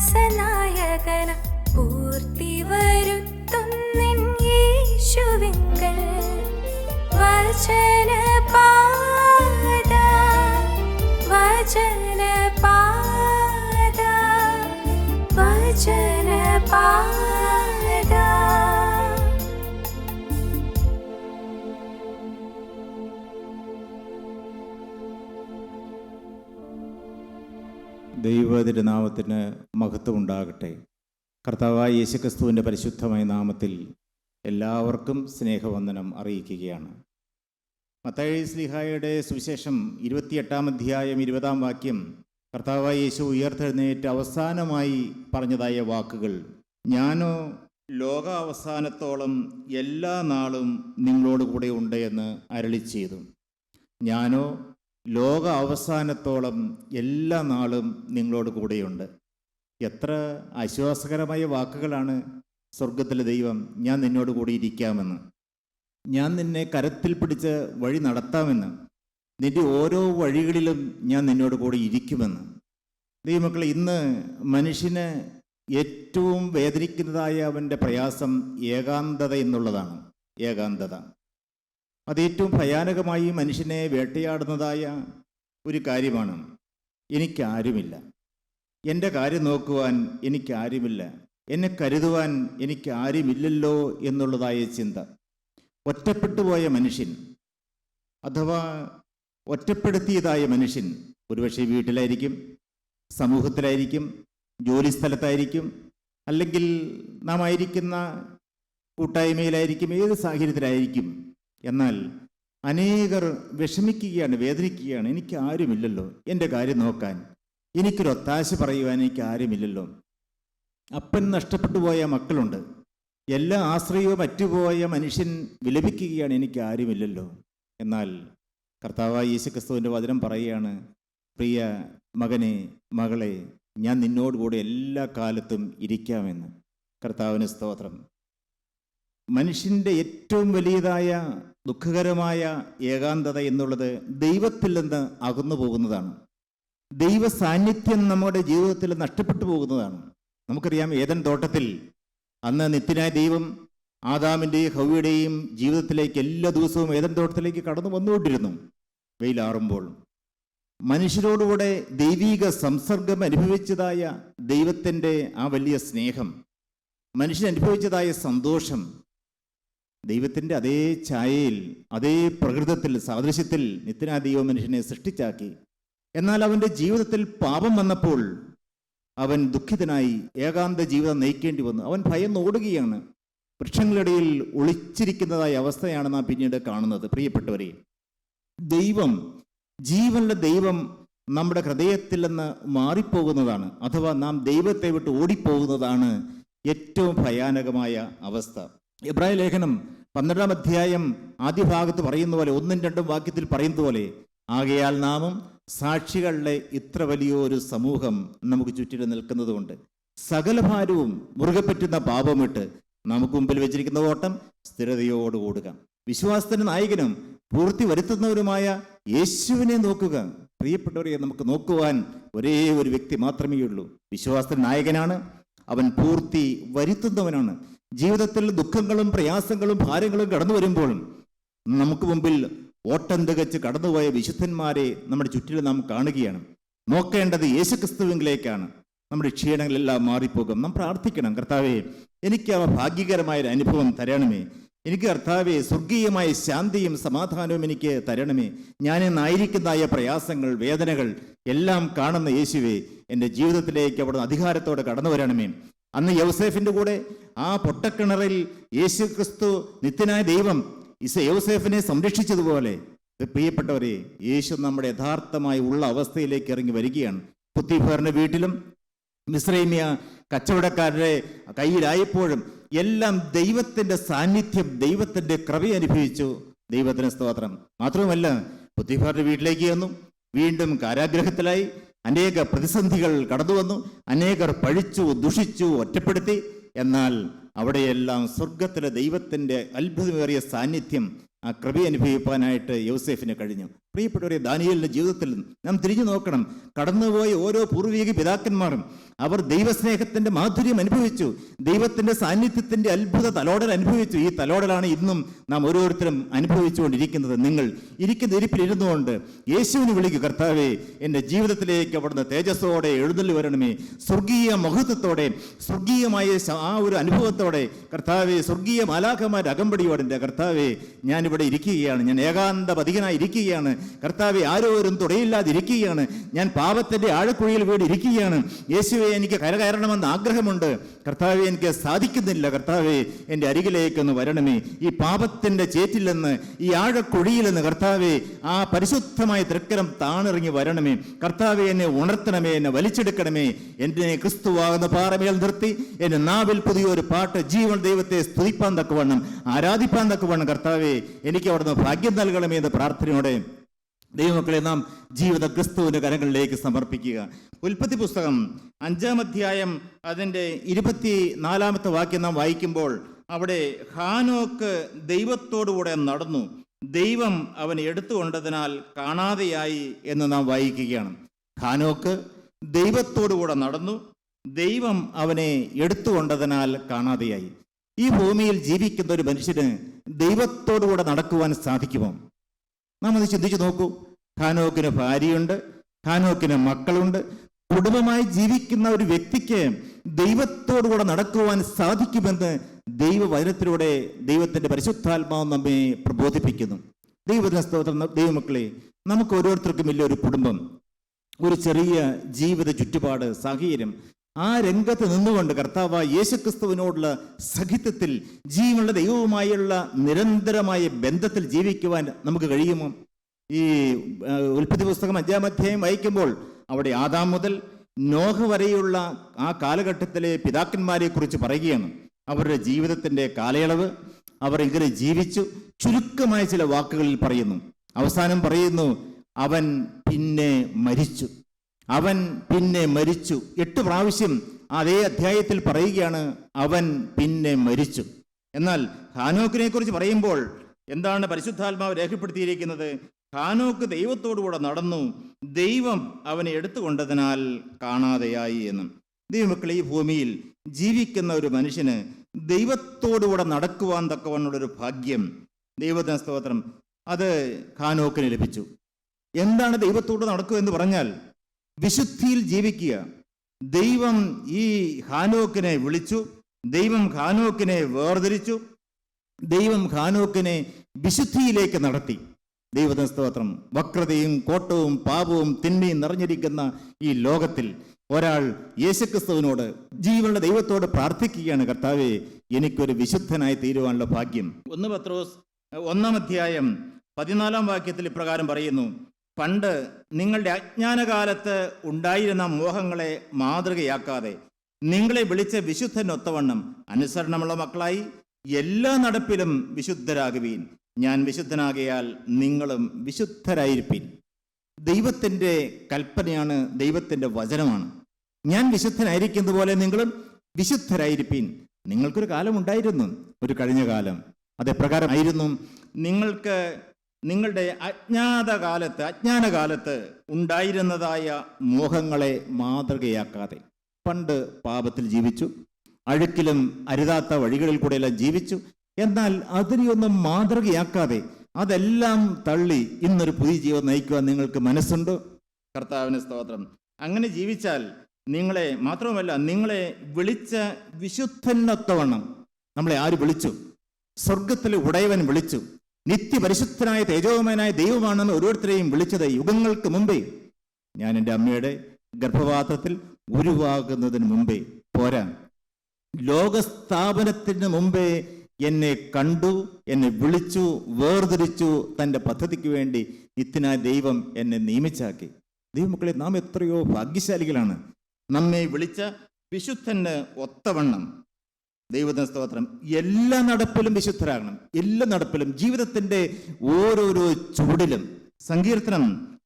വിശ്വാസനായകന പൂർത്തി വരുത്തുന്നിൻ യേശുവിങ്കൽ വചനപാത വചനപാത വചനപാത. ദൈവതിരുനാമത്തിന് മഹത്വം ഉണ്ടാകട്ടെ. കർത്താവായ യേശുക്രിസ്തുവിൻ്റെ പരിശുദ്ധമായ നാമത്തിൽ എല്ലാവർക്കും സ്നേഹവന്ദനം അറിയിക്കുകയാണ്. മത്തായി ശ്ലീഹായുടെ സുവിശേഷം 28-ാം അധ്യായം 20-ാം വാക്യം കർത്താവായ യേശു ഉയർത്തെഴുന്നേറ്റ് അവസാനമായി പറഞ്ഞതായ വാക്കുകൾ, ഞാനോ ലോകാവസാനത്തോളം എല്ലാ നാളും നിങ്ങളോട് കൂടെ ഉണ്ട് എന്ന് അരുളി ചെയ്തു. ഞാനോ ലോക അവസാനത്തോളം എല്ലാ നാളും നിങ്ങളോട് കൂടെയുണ്ട്. എത്ര ആശ്വാസകരമായ വാക്കുകളാണ്. സ്വർഗത്തിലെ ദൈവം, ഞാൻ നിന്നോട് കൂടി ഇരിക്കാമെന്ന്, ഞാൻ നിന്നെ കരത്തിൽ പിടിച്ച് വഴി നടത്താമെന്ന്, നിന്റെ ഓരോ വഴികളിലും ഞാൻ നിന്നോട് കൂടി ഇരിക്കുമെന്ന്. ദൈവമക്കളെ, ഇന്ന് മനുഷ്യന് ഏറ്റവും വേദനിക്കുന്നതായ അവൻ്റെ പ്രയാസം ഏകാന്തത എന്നുള്ളതാണ്. ഏകാന്തത അത് ഏറ്റവും ഭയാനകമായി മനുഷ്യനെ വേട്ടയാടുന്നതായ ഒരു കാര്യമാണ്. എനിക്കാരുമില്ല, എൻ്റെ കാര്യം നോക്കുവാൻ എനിക്കാരുമില്ല, എന്നെ കരുതുവാൻ എനിക്കാരുമില്ലല്ലോ എന്നുള്ളതായ ചിന്ത. ഒറ്റപ്പെട്ടുപോയ മനുഷ്യൻ അഥവാ ഒറ്റപ്പെടുത്തിയതായ മനുഷ്യൻ ഒരുപക്ഷെ വീട്ടിലായിരിക്കും, സമൂഹത്തിലായിരിക്കും, ജോലിസ്ഥലത്തായിരിക്കും, അല്ലെങ്കിൽ നാം ആയിരിക്കുന്ന കൂട്ടായ്മയിലായിരിക്കും, ഏത് സാഹചര്യത്തിലായിരിക്കും. എന്നാൽ അനേകർ വിഷമിക്കുകയാണ്, വേദനിക്കുകയാണ്. എനിക്ക് ആരുമില്ലല്ലോ എൻ്റെ കാര്യം നോക്കാൻ, എനിക്കൊരു ഒത്താശ പറയുവാൻ എനിക്ക് ആരുമില്ലല്ലോ. അപ്പൻ നഷ്ടപ്പെട്ടു പോയ മക്കളുണ്ട്, എല്ലാ ആശ്രയവും അറ്റുപോയ മനുഷ്യൻ വിലപിക്കുകയാണ്, എനിക്ക് ആരുമില്ലല്ലോ. എന്നാൽ കർത്താവായ യേശുക്രിസ്തുവിൻ്റെ വചനം പറയുകയാണ്, പ്രിയ മകനെ, മകളെ, ഞാൻ നിന്നോടുകൂടെ എല്ലാ കാലത്തും ഇരിക്കാമെന്ന്. കർത്താവിന് സ്തോത്രം. മനുഷ്യൻ്റെ ഏറ്റവും വലിയതായ ദുഃഖകരമായ ഏകാന്തത എന്നുള്ളത് ദൈവത്തിൽ നിന്ന് അകന്നു പോകുന്നതാണ്. ദൈവ സാന്നിധ്യം നമ്മുടെ ജീവിതത്തിൽ നഷ്ടപ്പെട്ടു പോകുന്നതാണ്. നമുക്കറിയാം, ഏദൻ തോട്ടത്തിൽ അന്ന് നിത്യനായ ദൈവം ആദാമിൻ്റെയും ഹവ്വയുടെയും ജീവിതത്തിലേക്ക് എല്ലാ ദിവസവും ഏദൻ തോട്ടത്തിലേക്ക് കടന്നു വന്നുകൊണ്ടിരുന്നു. വെയിലാറുമ്പോൾ മനുഷ്യരോടുകൂടെ ദൈവീക സംസർഗം അനുഭവിച്ചതായ ദൈവത്തിൻ്റെ ആ വലിയ സ്നേഹം, മനുഷ്യൻ അനുഭവിച്ചതായ സന്തോഷം, ദൈവത്തിൻ്റെ അതേ ഛായയിൽ, അതേ പ്രകൃതത്തിൽ, സാദൃശ്യത്തിൽ നിത്യനായ ദൈവം മനുഷ്യനെ സൃഷ്ടിച്ചാക്കി. എന്നാൽ അവൻ്റെ ജീവിതത്തിൽ പാപം വന്നപ്പോൾ അവൻ ദുഃഖിതനായി ഏകാന്ത ജീവിതം നയിക്കേണ്ടി വന്നു. അവൻ ഭയന്നോടുകയാണ്. വൃക്ഷങ്ങളിടയിൽ ഒളിച്ചിരിക്കുന്നതായ അവസ്ഥയാണ് നാം പിന്നീട് കാണുന്നത്. പ്രിയപ്പെട്ടവരെ, ദൈവം, ജീവനുള്ള ദൈവം നമ്മുടെ ഹൃദയത്തിൽ നിന്ന് മാറിപ്പോകുന്നതാണ്, അഥവാ നാം ദൈവത്തെ വിട്ട് ഓടിപ്പോകുന്നതാണ് ഏറ്റവും ഭയാനകമായ അവസ്ഥ. എബ്രായ ലേഖനം 12-ാം അധ്യായം ആദ്യ ഭാഗത്ത് പറയുന്ന പോലെ, 1-2 വാക്യത്തിൽ പറയുന്നത് പോലെ, ആകയാൽ നാമും സാക്ഷികളുടെ ഇത്ര വലിയൊരു സമൂഹം നമുക്ക് ചുറ്റിലും നിൽക്കുന്നതുകൊണ്ട് സകല ഭാരവും മുറുകെ പറ്റുന്ന പാപമിട്ട് നമുക്ക് മുമ്പിൽ വെച്ചിരിക്കുന്ന ഓട്ടം സ്ഥിരതയോട് ഓടുക. വിശ്വാസത്തിന്റെ നായകനും പൂർത്തി വരുത്തുന്നവരുമായ യേശുവിനെ നോക്കുക. പ്രിയപ്പെട്ടവരെ, നമുക്ക് നോക്കുവാൻ ഒരേ ഒരു വ്യക്തി മാത്രമേ ഉള്ളൂ. വിശ്വാസത്തിന്റെ നായകനാണ്, അവൻ പൂർത്തി വരുത്തുന്നവനാണ്. ജീവിതത്തിൽ ദുഃഖങ്ങളും പ്രയാസങ്ങളും ഭാരങ്ങളും കടന്നു വരുമ്പോൾ നമുക്ക് മുമ്പിൽ ഓട്ടം തികച്ച് കടന്നുപോയ വിശുദ്ധന്മാരെ നമ്മുടെ ചുറ്റിലും നാം കാണുകയാണ്. നോക്കേണ്ടത് യേശുക്രിസ്തുവിലേക്കാണ്. നമ്മുടെ ക്ഷീണങ്ങളെല്ലാം മാറിപ്പോകും. നാം പ്രാർത്ഥിക്കണം, കർത്താവേ, എനിക്ക് ആ ഭാഗ്യകരമായൊരു അനുഭവം തരണമേ. എനിക്ക് കർത്താവേ, സ്വർഗീയമായ ശാന്തിയും സമാധാനവും എനിക്ക് തരണമേ. ഞാനിന്നായിരിക്കുന്നതായ പ്രയാസങ്ങൾ, വേദനകൾ എല്ലാം കാണുന്ന യേശുവേ, എൻ്റെ ജീവിതത്തിലേക്ക് അവിടുന്ന് അധികാരത്തോടെ കടന്നു വരണമേ. അന്ന് യൗസേഫിൻ്റെ കൂടെ ആ പൊട്ടക്കിണറിൽ യേശുക്രിസ്തു നിത്യനായ ദൈവം യൗസേഫിനെ സംരക്ഷിച്ചതുപോലെ, പ്രിയപ്പെട്ടവരെ, യേശു നമ്മുടെ യഥാർത്ഥമായി ഉള്ള അവസ്ഥയിലേക്ക് ഇറങ്ങി വരികയാണ്. പുത്തിഫറിന്റെ വീട്ടിലും മിസ്രൈമ്യ കച്ചവടക്കാരുടെ കയ്യിലായപ്പോഴും എല്ലാം ദൈവത്തിൻ്റെ സാന്നിധ്യം, ദൈവത്തിൻ്റെ കൃപ അനുഭവിച്ചു. ദൈവത്തിന് സ്തോത്രം. മാത്രവുമല്ല, പുത്തിഫറിന്റെ വീട്ടിലേക്ക് വന്നു, വീണ്ടും കാരാഗ്രഹത്തിലായി. അനേക പ്രതിസന്ധികൾ കടന്നു വന്നു, അനേകർ പഴിച്ചു, ദുഷിച്ചു, ഒറ്റപ്പെടുത്തി. എന്നാൽ അവിടെയെല്ലാം സ്വർഗത്തിലെ ദൈവത്തിൻ്റെ അത്ഭുതമേറിയ സാന്നിധ്യം, ആ കൃപ അനുഭവിക്കാനായിട്ട് യൗസേഫിന് കഴിഞ്ഞു. പ്രിയപ്പെട്ടവരെ, ദാനിയേലിൻ്റെ ജീവിതത്തിൽ നാം തിരിഞ്ഞു നോക്കണം. കടന്നുപോയ ഓരോ പൂർവീക പിതാക്കന്മാരും അവർ ദൈവസ്നേഹത്തിൻ്റെ മാധുര്യം അനുഭവിച്ചു, ദൈവത്തിൻ്റെ സാന്നിധ്യത്തിൻ്റെ അത്ഭുത തലോടൽ അനുഭവിച്ചു. ഈ തലോടലാണ് ഇന്നും നാം ഓരോരുത്തരും അനുഭവിച്ചുകൊണ്ടിരിക്കുന്നത്. നിങ്ങൾ ഇരിക്കുന്ന ഇരിപ്പിൽ ഇരുന്നുകൊണ്ട് യേശുവിനെ വിളിക്കുക, കർത്താവേ, എൻ്റെ ജീവിതത്തിലേക്ക് അവിടുന്ന് തേജസ്സോടെ എഴുന്നള്ളി വരണമേ, സ്വർഗീയ മഹത്വത്തോടെ, സ്വർഗീയമായ ആ ഒരു അനുഭവത്തോടെ. കർത്താവേ, സ്വർഗീയ മാലാഖമാരുടെ അകമ്പടിയോടെ എൻ്റെ കർത്താവേ, ഞാനിവിടെ ഇരിക്കുകയാണ്, ഞാൻ ഏകാന്ത പതികനായി ഇരിക്കുകയാണ്. കർത്താവെ, ആരോരും തുടയില്ലാതിരിക്കുകയാണ്, ഞാൻ പാപത്തിൻ്റെ ആഴക്കുഴിയിൽ വീട് ഇരിക്കുകയാണ്. യേശുവെ, എനിക്ക് കരകയറണമെന്ന് ആഗ്രഹമുണ്ട്. കർത്താവെ, എനിക്ക് സാധിക്കുന്നില്ല. കർത്താവെ, എൻ്റെ അരികിലേക്കൊന്ന് വരണമേ. ഈ പാപത്തിൻ്റെ ചേറ്റിൽ നിന്ന്, ഈ ആഴക്കുഴിയിൽ നിന്ന് കർത്താവെ, ആ പരിശുദ്ധമായ തൃക്കരം താണിറങ്ങി വരണമേ. കർത്താവെ, എന്നെ ഉണർത്തണമേ, എന്നെ വലിച്ചെടുക്കണമേ. എന്നെ ക്രിസ്തുവാകുന്ന പാറമേൽ നിർത്തി എൻ്റെ നാവിൽ പുതിയൊരു പാട്ട്, ജീവൻ ദൈവത്തെ സ്തുതിപ്പാൻ തക്കവണ്ണം, ആരാധിപ്പാൻ തക്കവണ്ണം കർത്താവെ, എനിക്ക് അവിടുന്ന് ഭാഗ്യം നൽകണമേ എന്ന് പ്രാർത്ഥനയോടെ ദൈവമക്കളെ നാം ജീവിത ക്രിസ്തുവിൻ്റെ കരങ്ങളിലേക്ക് സമർപ്പിക്കുക. ഉൽപ്പത്തി പുസ്തകം 5-ാം അധ്യായം അതിൻ്റെ 24-ാമത്തെ വാക്യം നാം വായിക്കുമ്പോൾ അവിടെ ഹാനോക്ക് ദൈവത്തോടുകൂടെ നടന്നു, ദൈവം അവനെ എടുത്തുകൊണ്ടതിനാൽ കാണാതെയായി എന്ന് നാം വായിക്കുകയാണ്. ഹാനോക്ക് ദൈവത്തോടുകൂടെ നടന്നു, ദൈവം അവനെ എടുത്തുകൊണ്ടതിനാൽ കാണാതെയായി. ഈ ഭൂമിയിൽ ജീവിക്കുന്ന ഒരു മനുഷ്യന് ദൈവത്തോടുകൂടെ നടക്കുവാൻ സാധിക്കുമോ? നാം അത് ചിന്തിച്ചു നോക്കൂ. ഹാനോക്കിന് ഭാര്യയുണ്ട്, ഹാനോക്കിന് മക്കളുണ്ട്. കുടുംബമായി ജീവിക്കുന്ന ഒരു വ്യക്തിക്ക് ദൈവത്തോടുകൂടെ നടക്കുവാൻ സാധിക്കുമെന്ന് ദൈവവചനത്തിലൂടെ ദൈവത്തിൻ്റെ പരിശുദ്ധാത്മാവ് നമ്മെ പ്രബോധിപ്പിക്കുന്നു. ദൈവത്തിന് സ്തോത്രം. ദൈവമക്കളെ, നമുക്ക് ഓരോരുത്തർക്കും ഇല്ല ഒരു കുടുംബം, ഒരു ചെറിയ ജീവിത ചുറ്റുപാട്, സാഹചര്യം. ആ രംഗത്ത് നിന്നുകൊണ്ട് കർത്താവ് യേശുക്രിസ്തുവിനോടുള്ള സഖിത്വത്തിൽ, ജീവനുള്ള ദൈവവുമായുള്ള നിരന്തരമായ ബന്ധത്തിൽ ജീവിക്കുവാൻ നമുക്ക് കഴിയുമോ? ഈ ഉൽപ്പത്തി പുസ്തകം 5-ാം അധ്യായം വായിക്കുമ്പോൾ അവിടെ ആദാം മുതൽ നോഹ വരെയുള്ള ആ കാലഘട്ടത്തിലെ പിതാക്കന്മാരെ കുറിച്ച് പറയുകയാണ്. അവരുടെ ജീവിതത്തിൻ്റെ കാലയളവ്, അവർ എങ്ങനെ ജീവിച്ചു, ചുരുക്കമായ ചില വാക്കുകളിൽ പറയുന്നു. അവസാനം പറയുന്നു, അവൻ പിന്നെ മരിച്ചു, അവൻ പിന്നെ മരിച്ചു. 8 പ്രാവശ്യം അതേ അധ്യായത്തിൽ പറയുകയാണ്, അവൻ പിന്നെ മരിച്ചു. എന്നാൽ ഹാനോക്കിനെ കുറിച്ച് പറയുമ്പോൾ എന്താണ് പരിശുദ്ധാത്മാവ് രേഖപ്പെടുത്തിയിരിക്കുന്നത്? ഹാനോക്ക് ദൈവത്തോടുകൂടെ നടന്നു, ദൈവം അവനെ എടുത്തുകൊണ്ടതിനാൽ കാണാതെയായി എന്നും. ദൈവമക്കളെ, ഈ ഭൂമിയിൽ ജീവിക്കുന്ന ഒരു മനുഷ്യന് ദൈവത്തോടുകൂടെ നടക്കുവാൻ തക്കവണ്ണുള്ളൊരു ഭാഗ്യം, ദൈവത്തിന് സ്തോത്രം, അത് ഹാനോക്കിന് ലഭിച്ചു. എന്താണ് ദൈവത്തോട് നടക്കുക എന്ന് പറഞ്ഞാൽ? വിശുദ്ധിയിൽ ജീവിക്കുക. ദൈവം ഈ ഹാനോക്കിനെ വിളിച്ചു, ദൈവം ഹാനോക്കിനെ വേർതിരിച്ചു, ദൈവം ഹാനോക്കിനെ വിശുദ്ധിയിലേക്ക് നടത്തി. ദൈവത്തിന് സ്തോത്രം. വക്രതയും കോട്ടവും പാപവും തിന്മയും നിറഞ്ഞിരിക്കുന്ന ഈ ലോകത്തിൽ ഒരാൾ യേശുക്രിസ്തുവിനോട്, ജീവനുള്ള ദൈവത്തോട് പ്രാർത്ഥിക്കുകയാണ്, കർത്താവേ, എനിക്കൊരു വിശുദ്ധനായി തീരുവാനുള്ള ഭാഗ്യം. 1 പത്രോസ് 1-ാം അധ്യായം 14-ാം വാക്യത്തിൽ ഇപ്രകാരം പറയുന്നു, പണ്ട് നിങ്ങളുടെ അജ്ഞാനകാലത്ത് ഉണ്ടായിരുന്ന മോഹങ്ങളെ മാതൃകയാക്കാതെ നിങ്ങളെ വിളിച്ച വിശുദ്ധനൊത്തവണ്ണം അനുസരണമുള്ള മക്കളായി എല്ലാ നടപ്പിലും വിശുദ്ധരാകുവീൻ. ഞാൻ വിശുദ്ധനാകയാൽ നിങ്ങളും വിശുദ്ധരായിരിപ്പീൻ. ദൈവത്തിൻ്റെ കൽപ്പനയാണ്, ദൈവത്തിൻ്റെ വചനമാണ്. ഞാൻ വിശുദ്ധനായിരിക്കുന്നത് പോലെ നിങ്ങളും വിശുദ്ധരായിരിപ്പീൻ. നിങ്ങൾക്കൊരു കാലം ഉണ്ടായിരുന്നു, ഒരു കഴിഞ്ഞ കാലം. അതെപ്രകാരമായിരുന്നു. നിങ്ങൾക്ക് നിങ്ങളുടെ അജ്ഞാനകാലത്ത് ഉണ്ടായിരുന്നതായ മോഹങ്ങളെ മാതൃകയാക്കാതെ. പണ്ട് പാപത്തിൽ ജീവിച്ചു, അഴുക്കിലും അരുതാത്ത വഴികളിൽ കൂടെയെല്ലാം ജീവിച്ചു. എന്നാൽ അതിനെയൊന്നും മാതൃകയാക്കാതെ അതെല്ലാം തള്ളി ഇന്നൊരു പുതിയ ജീവിതം നയിക്കുവാൻ നിങ്ങൾക്ക് മനസ്സുണ്ടോ? കർത്താവിന് സ്തോത്രം. അങ്ങനെ ജീവിച്ചാൽ നിങ്ങളെ മാത്രവുമല്ല, നിങ്ങളെ വിളിച്ച വിശുദ്ധനൊത്തവണ്ണം. നമ്മളെ ആര് വിളിച്ചു? സ്വർഗത്തിലെ ഉടയവൻ വിളിച്ചു. നിത്യപരിശുദ്ധനായ തേജോമയനായ ദൈവമാണെന്ന് ഓരോരുത്തരെയും വിളിച്ചത് യുഗങ്ങൾക്ക് മുമ്പേ. ഞാൻ എൻ്റെ അമ്മയുടെ ഗർഭപാത്രത്തിൽ ഉരുവാകുന്നതിന് മുമ്പേ പോരാ, ലോകസ്ഥാപനത്തിന് മുമ്പേ എന്നെ കണ്ടു, എന്നെ വിളിച്ചു, വേർതിരിച്ചു. തൻ്റെ പദ്ധതിക്ക് വേണ്ടി നിത്യനായ ദൈവം എന്നെ നിയമിച്ചാക്കി. ദൈവമക്കളെ, നാം എത്രയോ ഭാഗ്യശാലികളാണ്. നമ്മെ വിളിച്ച വിശുദ്ധന് ഒത്തവണ്ണം. ദൈവത്തിന് സ്തോത്രം. എല്ലാ നടപ്പിലും വിശുദ്ധരാകണം, എല്ലാ നടപ്പിലും, ജീവിതത്തിൻ്റെ ഓരോരോ ചുവടിലും. സങ്കീർത്തനം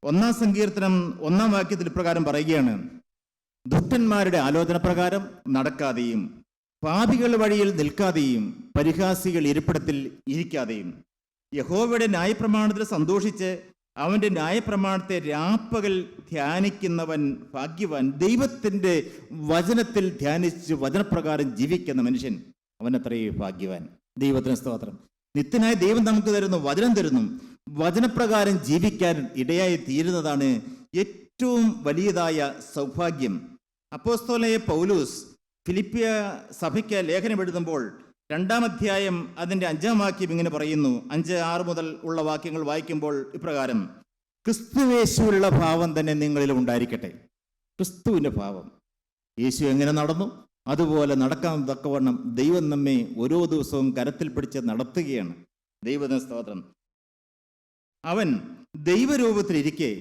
1-ാം സങ്കീർത്തനം 1-ാം വാക്യത്തിൽ പ്രകാരം പറയുകയാണ്, ദുഷ്ടന്മാരുടെ ആലോചന പ്രകാരം നടക്കാതെയും പാപികളുടെ വഴിയിൽ നിൽക്കാതെയും പരിഹാസികൾ ഇരിപ്പിടത്തിൽ ഇരിക്കാതെയും യഹോവയുടെ ന്യായപ്രമാണത്തിൽ സന്തോഷിച്ച് അവൻ്റെ ന്യായപ്രമാണത്തെ രാപ്പകൽ ധ്യാനിക്കുന്നവൻ ഭാഗ്യവാൻ. ദൈവത്തിൻ്റെ വചനത്തിൽ ധ്യാനിച്ച് വചനപ്രകാരം ജീവിക്കുന്ന മനുഷ്യൻ അവനത്രയും ഭാഗ്യവാൻ. ദൈവത്തിന് സ്തോത്രം. നിത്യനായ ദൈവം നമുക്ക് തരുന്നു, വചനം തരുന്നു. വചനപ്രകാരം ജീവിക്കാൻ ഇടയായി തീരുന്നതാണ് ഏറ്റവും വലിയതായ സൗഭാഗ്യം. അപ്പോസ്തലനായ പൗലോസ് ഫിലിപ്പിയ സഭയ്ക്ക് ലേഖനം എഴുതുമ്പോൾ 2-ാം അധ്യായം അതിൻ്റെ 5-ാം വാക്യം ഇങ്ങനെ പറയുന്നു. 5-6 മുതൽ ഉള്ള വാക്യങ്ങൾ വായിക്കുമ്പോൾ ഇപ്രകാരം: ക്രിസ്തുവേശുവിലുള്ള ഭാവം തന്നെ നിങ്ങളിൽ ഉണ്ടായിരിക്കട്ടെ. ക്രിസ്തുവിൻ്റെ ഭാവം. യേശു എങ്ങനെ നടന്നു അതുപോലെ നടക്കാൻ തക്കവണ്ണം ദൈവം നമ്മെ ഓരോ ദിവസവും കരത്തിൽ പിടിച്ച് നടത്തുകയാണ്. ദൈവത്തിന് സ്തോത്രം. അവൻ ദൈവരൂപത്തിലിരിക്കെ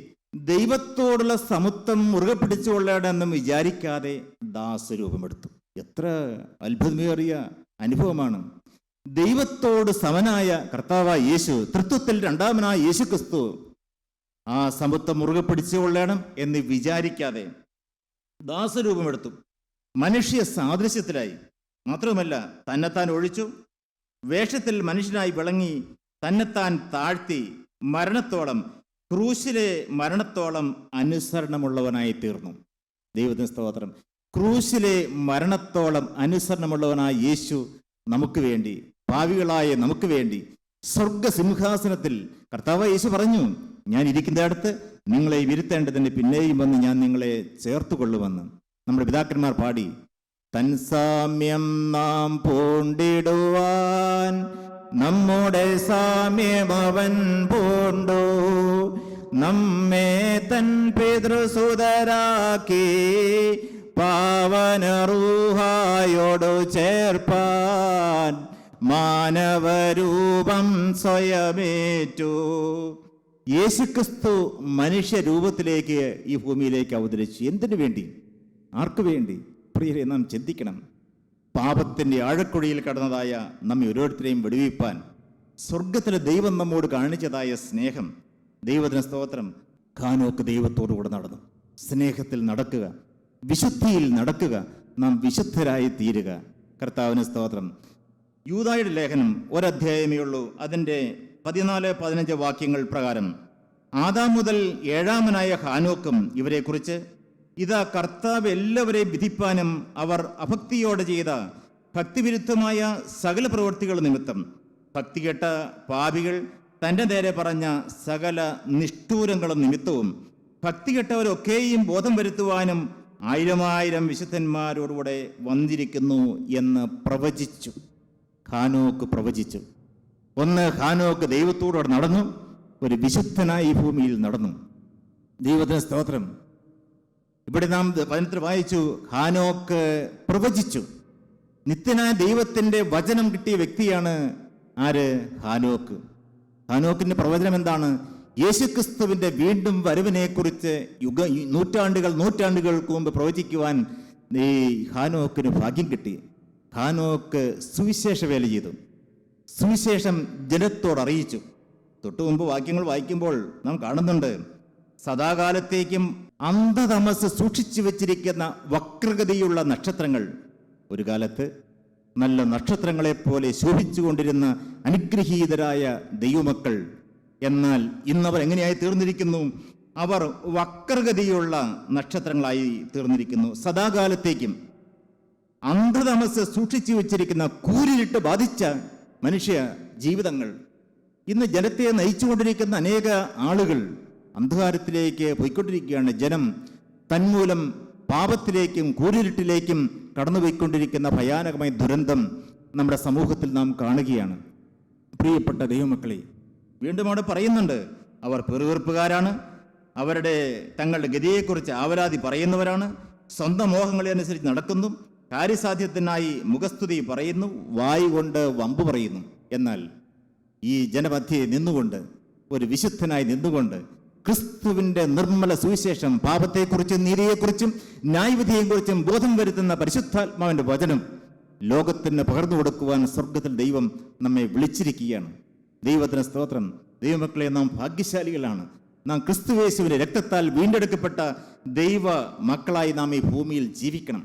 ദൈവത്തോടുള്ള സമത്വം മുറുകെ പിടിച്ചുകൊള്ളണമെന്നും വിചാരിക്കാതെ ദാസരൂപമെടുത്തു. എത്ര അത്ഭുതമേറിയ അനുഭവമാണ്. ദൈവത്തോട് സമനായ കർത്താവായ യേശു, തൃത്വത്തിൽ രണ്ടാമനായ യേശു ക്രിസ്തു, ആ സമത്വം മുറുകെ പിടിച്ചുകൊള്ളണം എന്ന് വിചാരിക്കാതെ ദാസരൂപമെടുത്തു. മനുഷ്യ സാദൃശ്യത്തിലായി. മാത്രവുമല്ല, തന്നെത്താൻ ഒഴിച്ചു, വേഷത്തിൽ മനുഷ്യനായി വിളങ്ങി തന്നെത്താൻ താഴ്ത്തി മരണത്തോളം, ക്രൂശിലെ മരണത്തോളം അനുസരണമുള്ളവനായി തീർന്നു. ദൈവത്തിന് സ്തോത്രം. ക്രൂശിലെ മരണത്തോളം അനുസരണമുള്ളവനായ യേശു നമുക്ക് വേണ്ടി, പാപികളായ നമുക്ക് വേണ്ടി സ്വർഗസിംഹാസനത്തിൽ കർത്താവായ യേശു പറഞ്ഞു, ഞാൻ ഇരിക്കുന്നിടത്ത് നിങ്ങളെ ഇരുത്തേണ്ടതിന് പിന്നെയും വന്ന് ഞാൻ നിങ്ങളെ ചേർത്തുകൊള്ളുമെന്ന് നമ്മുടെ പിതാക്കന്മാർ പാടി. തൻ സാമ്യം നാം പൂണ്ടിടുവാൻ നമ്മുടെ സാമ്യം അവൻ പൂണ്ടു, നമ്മെ തൻ പിതൃസുതരാക്കി പാവന റൂഹായോടു ചേർപ്പാൻ മാനവരൂപം സ്വയമേറ്റു. യേശുക്രിസ്തു മനുഷ്യരൂപത്തിലേക്ക് ഈ ഭൂമിയിലേക്ക് അവതരിച്ചു. എന്തിനു വേണ്ടി? ആർക്കു വേണ്ടി? പ്രിയരെ, നാം ചിന്തിക്കണം. പാപത്തിൻ്റെ ആഴക്കുഴിയിൽ കടന്നതായ നമ്മെ ഓരോരുത്തരെയും വെടിവെപ്പാൻ സ്വർഗത്തിലെ ദൈവം നമ്മോട് കാണിച്ചതായ സ്നേഹം. ദൈവത്തിന് സ്തോത്രം. ഹാനോക്ക് ദൈവത്തോടു കൂടെ നടന്നു. സ്നേഹത്തിൽ നടക്കുക, വിശുദ്ധിയിൽ നടക്കുക, നാം വിശുദ്ധരായി തീരുക. കർത്താവിന് സ്തോത്രം. യൂദായുടെ ലേഖനം 1 അധ്യായമേ ഉള്ളൂ. അതിൻ്റെ 14-15 വാക്യങ്ങൾ പ്രകാരം: ആദാം മുതൽ 7-ാമനായ ഹാനോക്കും ഇവരെക്കുറിച്ച്, ഇതാ കർത്താവ് എല്ലാവരെയും വിധിപ്പാനും അവർ അഭക്തിയോടെ ചെയ്ത ഭക്തിവിരുദ്ധമായ സകല പ്രവൃത്തികൾ നിമിത്തം ഭക്തികെട്ട പാപികൾ തൻ്റെ നേരെ പറഞ്ഞ സകല നിഷ്ഠൂരങ്ങളും നിമിത്തവും ഭക്തികെട്ടവരൊക്കെയും ബോധം വരുത്തുവാനും 1000 വിശുദ്ധന്മാരോടുകൂടെ വന്നിരിക്കുന്നു എന്ന് പ്രവചിച്ചു. ഹാനോക്ക് പ്രവചിച്ചു. ഒന്ന്, ഹാനോക്ക് ദൈവത്തോടെ നടന്നു, ഒരു വിശുദ്ധനായി ഈ ഭൂമിയിൽ നടന്നു. ദൈവത്തിന് സ്തോത്രം. ഇവിടെ നാം വചനത്തിൽ വായിച്ചു, ഹാനോക്ക് പ്രവചിച്ചു. നിത്യനായ ദൈവത്തിൻ്റെ വചനം കിട്ടിയ വ്യക്തിയാണ് ആര്? ഹാനോക്ക്. ഹാനോക്കിൻ്റെ പ്രവചനം എന്താണ്? യേശുക്രിസ്തുവിൻ്റെ വീണ്ടും വരവിനെക്കുറിച്ച് നൂറ്റാണ്ടുകൾക്ക് മുമ്പ് പ്രവചിക്കുവാൻ ഈ ഹാനോക്കിന് ഭാഗ്യം കിട്ടി. ഹാനോക്ക് സുവിശേഷ വേല ചെയ്തു, സുവിശേഷം ജനത്തോട് അറിയിച്ചു. തൊട്ടു മുമ്പ് വാക്യങ്ങൾ വായിക്കുമ്പോൾ നാം കാണുന്നുണ്ട്, സദാകാലത്തേക്കും അന്ധതമസ് സൂക്ഷിച്ചു വച്ചിരിക്കുന്ന വക്രഗതിയുള്ള നക്ഷത്രങ്ങൾ ഒരു കാലത്ത് നല്ല നക്ഷത്രങ്ങളെപ്പോലെ ശോഭിച്ചുകൊണ്ടിരുന്ന അനുഗ്രഹീതരായ ദൈവമക്കൾ, എന്നാൽ ഇന്നവർ എങ്ങനെയായി തീർന്നിരിക്കുന്നു? അവർ വക്രഗതിയുള്ള നക്ഷത്രങ്ങളായി തീർന്നിരിക്കുന്നു. സദാകാലത്തേക്കും അന്ധതമസ് സൂക്ഷിച്ചു വച്ചിരിക്കുന്ന കൂരിലിട്ട് ബാധിച്ച മനുഷ്യ ജീവിതങ്ങൾ. ഇന്ന് ജനത്തെ നയിച്ചുകൊണ്ടിരിക്കുന്ന അനേക ആളുകൾ അന്ധകാരത്തിലേക്ക് പോയിക്കൊണ്ടിരിക്കുകയാണ്. ജനം തന്മൂലം പാപത്തിലേക്കും കൂരിരുട്ടിലേക്കും കടന്നുപോയിക്കൊണ്ടിരിക്കുന്ന ഭയാനകമായ ദുരന്തം നമ്മുടെ സമൂഹത്തിൽ നാം കാണുകയാണ്. പ്രിയപ്പെട്ട ദൈവമക്കളെ, വീണ്ടും അവിടെ പറയുന്നുണ്ട്, അവർ പെറുവെറുപ്പുകാരാണ്, അവരുടെ തങ്ങളുടെ ഗതിയെക്കുറിച്ച് ആവലാതി പറയുന്നവരാണ്, സ്വന്തം മോഹങ്ങളെ അനുസരിച്ച് നടക്കുന്നു, കാര്യസാധ്യത്തിനായി മുഖസ്തുതി പറയുന്നു, വായു കൊണ്ട് വമ്പ് പറയുന്നു. എന്നാൽ ഈ ജനമധ്യയെ നിന്നുകൊണ്ട്, ഒരു വിശുദ്ധനായി നിന്നുകൊണ്ട്, ക്രിസ്തുവിൻ്റെ നിർമ്മല സുവിശേഷം, പാപത്തെക്കുറിച്ചും നീതിയെക്കുറിച്ചും ന്യായവിധിയെക്കുറിച്ചും ബോധം വരുത്തുന്ന പരിശുദ്ധാത്മാവിൻ്റെ വചനം ലോകത്തിന് പകർന്നു കൊടുക്കുവാൻ സ്വർഗത്തിൽ ദൈവം നമ്മെ വിളിച്ചിരിക്കുകയാണ്. ദൈവത്തിന് സ്തോത്രം. ദൈവമക്കളെ, നാം ഭാഗ്യശാലികളാണ്. നാം ക്രിസ്തുയേശുവിൻ്റെ രക്തത്താൽ വീണ്ടെടുക്കപ്പെട്ട ദൈവ മക്കളായി നാം ഈ ഭൂമിയിൽ ജീവിക്കണം.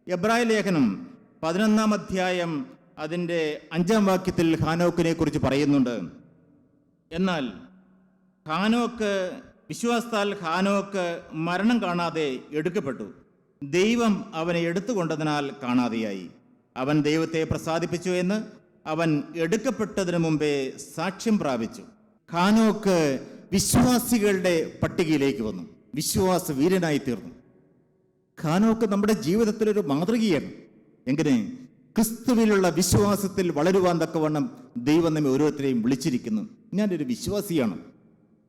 എബ്രായ ലേഖനം 11-ാം അധ്യായം അതിൻ്റെ 5-ാം വാക്യത്തിൽ ഹാനോക്കിനെ കുറിച്ച് പറയുന്നുണ്ട്. എന്നാൽ ഹാനോക്ക് വിശ്വാസത്താൽ ഹാനോക്ക് മരണം കാണാതെ എടുക്കപ്പെട്ടു. ദൈവം അവനെ എടുത്തുകൊണ്ടതിനാൽ കാണാതെയായി. അവൻ ദൈവത്തെ പ്രസാദിപ്പിച്ചു എന്ന് അവൻ എടുക്കപ്പെട്ടതിനു മുമ്പേ സാക്ഷ്യം പ്രാപിച്ചു. ഹാനോക്ക് വിശ്വാസികളുടെ പട്ടികയിലേക്ക് വന്നു, വിശ്വാസ വീരനായി തീർന്നു. ഹാനോക്ക് നമ്മുടെ ജീവിതത്തിലൊരു മാതൃകയാണ്. എങ്ങനെ ക്രിസ്തുവിലുള്ള വിശ്വാസത്തിൽ വളരുവാൻ തക്കവണ്ണം ദൈവം നമ്മെ ഓരോരുത്തരെയും വിളിച്ചിരിക്കുന്നു. ഞാനൊരു വിശ്വാസിയാണ്,